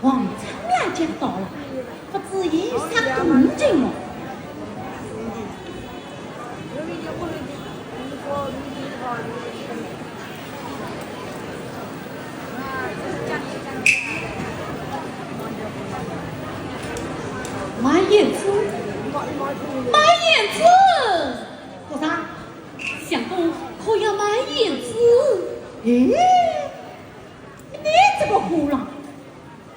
王长良讲到了，不至于杀公正哦。马燕子，马燕子，做啥？相公可要马燕子？咦，你这个胡狼，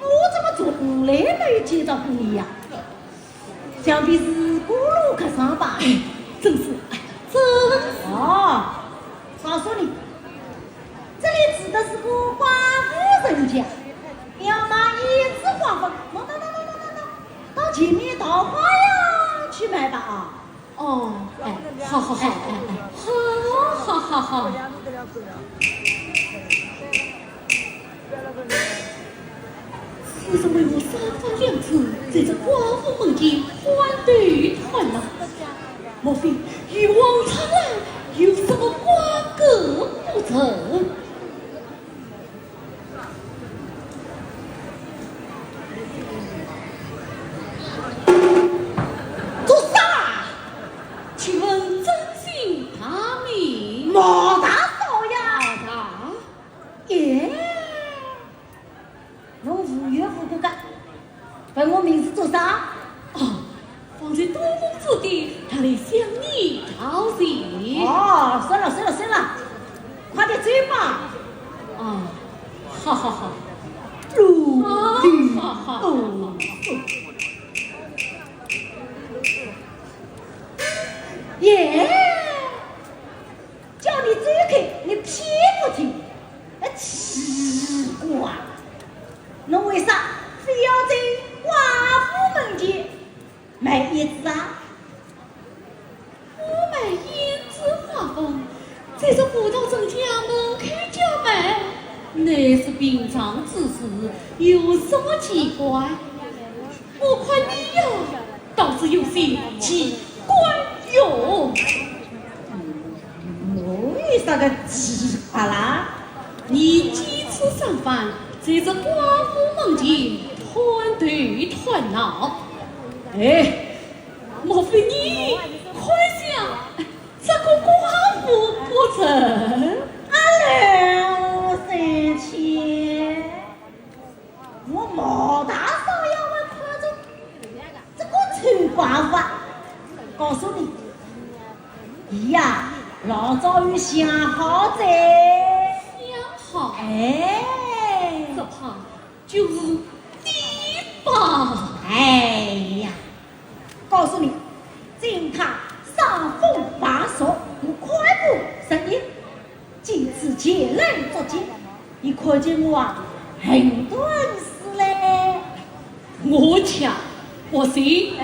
我怎么从来没有见到过你呀？想必是过路客上吧？真是，真哦。告诉你，这里指的是个寡妇人家，要买燕子花粉，到前面桃花呀去买吧啊！哦，哎，好好好，好。此是为我三番两次在这寡妇门前欢对团呐，莫非与王长安有什么瓜葛不成？做啥？请问真姓大名？莫大嫂呀！耶！侬无缘无故的问我名字做啥？哦，方才多公子弟他来向你讨喜。哦，算了，快点追吧。啊，好。耶！叫你追开，你偏不听，奇怪，侬为啥非要在寡妇门前买燕子啊？我买燕子花粉，在这葡萄镇家门开家卖，那是平常之事，有什么奇怪？我看你呀，倒是有些奇怪哟。为啥个奇怪啦？你几次上访，在这寡妇门前团对团闹，哎，莫非你快想这个寡妇不成？我生气，我毛大少爷会看着这个臭寡妇啊！告诉你，伊呀，老早有想好在。哎，这怕就是你吧？哎呀，告诉你，今他上风把手，我快步神医，今次前来作证，你看见我啊，很短时嘞。我抢，我信。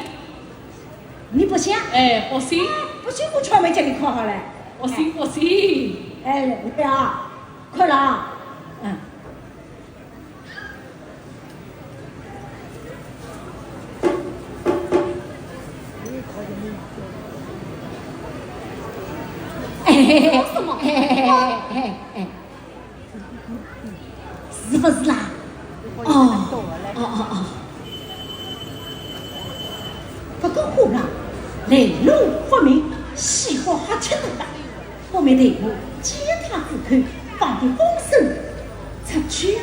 你不信？哎，我信。不信我全没叫你看好嘞。我信。哎，来啊，快了啊！什么？是不是啦？哦。这个虎狼来路不明，喜欢哈吃的大，我们队伍见他之后，放的风声出去。